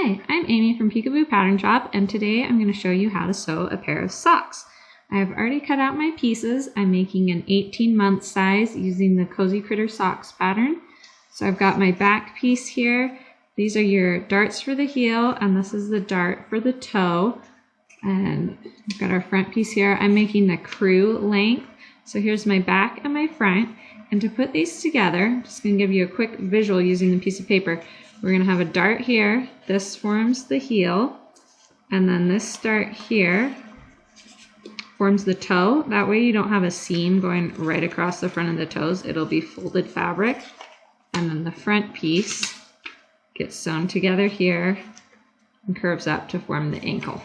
Hi, I'm Amy from Peekaboo Pattern Shop, and today I'm going to show you how to sew a pair of socks. I've already cut out my pieces. I'm making an 18-month size using the Cozy Critter Socks pattern. So I've got my back piece here. These are your darts for the heel, and this is the dart for the toe. And we've got our front piece here. I'm making the crew length. So here's my back and my front. And to put these together, I'm just going to give you a quick visual using the piece of paper. We're going to have a dart here. This forms the heel. And then this dart here forms the toe. That way you don't have a seam going right across the front of the toes. It'll be folded fabric. And then the front piece gets sewn together here and curves up to form the ankle.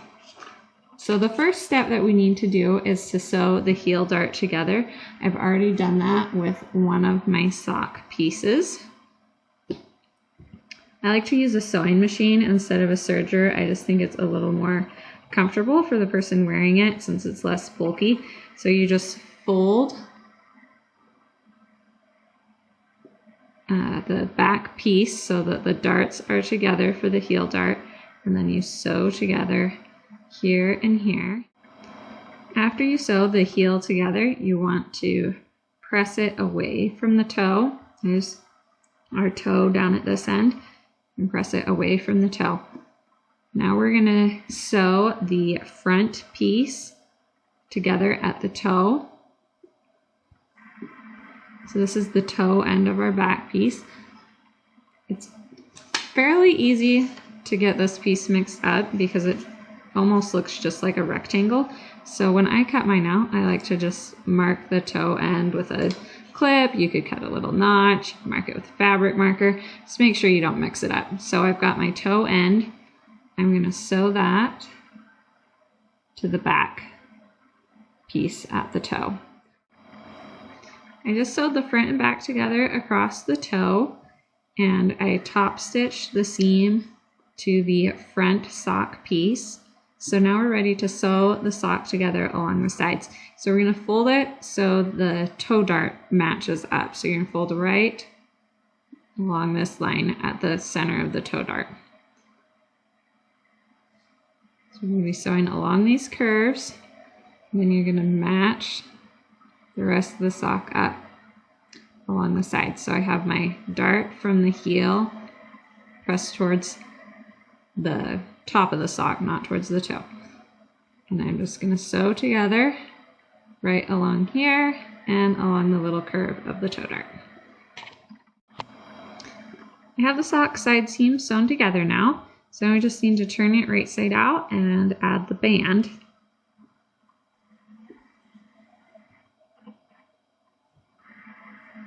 So the first step that we need to do is to sew the heel dart together. I've already done that with one of my sock pieces. I like to use a sewing machine instead of a serger. I just think it's a little more comfortable for the person wearing it since it's less bulky. So you just fold the back piece so that the darts are together for the heel dart, and then you sew together here and here. After you sew the heel together, you want to press it away from the toe. There's our toe down at this end, and press it away from the toe. Now we're going to sew the front piece together at the toe. So this is the toe end of our back piece. It's fairly easy to get this piece mixed up because it almost looks just like a rectangle. So when I cut mine out, I like to just mark the toe end with a clip. You could cut a little notch, mark it with a fabric marker. Just make sure you don't mix it up. So I've got my toe end. I'm going to sew that to the back piece at the toe. I just sewed the front and back together across the toe, and I top stitched the seam to the front sock piece. So now we're ready to sew the sock together along the sides. So we're going to fold it so the toe dart matches up. So you're going to fold right along this line at the center of the toe dart. So we're going to be sewing along these curves, and then you're going to match the rest of the sock up along the sides. So I have my dart from the heel pressed towards the top of the sock, not towards the toe. And I'm just going to sew together right along here and along the little curve of the toe dart. I have the sock side seam sewn together now, so I just need to turn it right side out and add the band.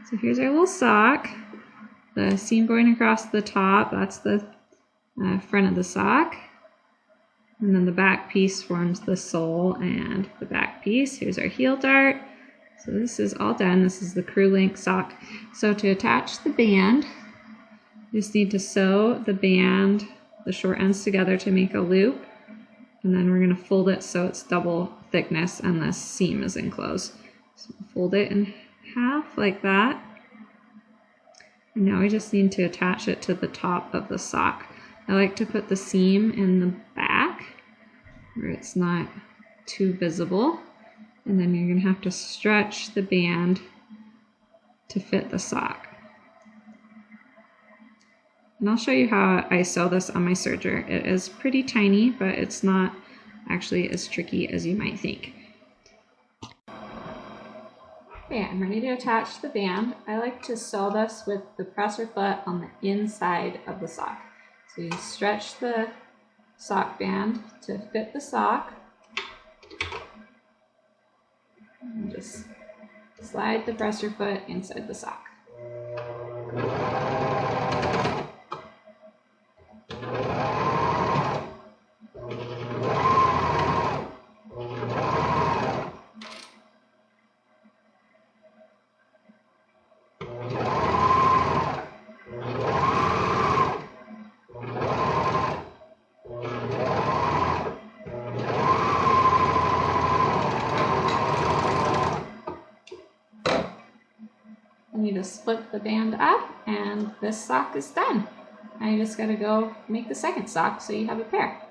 So here's our little sock. The seam going across the top, that's the front of the sock. And then the back piece forms the sole and the back piece. Here's our heel dart. So this is all done. This is the crew length sock. So to attach the band, you just need to sew the band, the short ends together to make a loop. And then we're going to fold it so it's double thickness and the seam is enclosed. So fold it in half like that. And now we just need to attach it to the top of the sock. I like to put the seam in the back where it's not too visible. And then you're going to have to stretch the band to fit the sock. And I'll show you how I sew this on my serger. It is pretty tiny, but it's not actually as tricky as you might think. Okay, I'm ready to attach the band. I like to sew this with the presser foot on the inside of the sock. So you stretch the sock band to fit the sock. And just slide the presser foot inside the sock. You just flip the band up and this sock is done. Now you just gotta go make the second sock so you have a pair.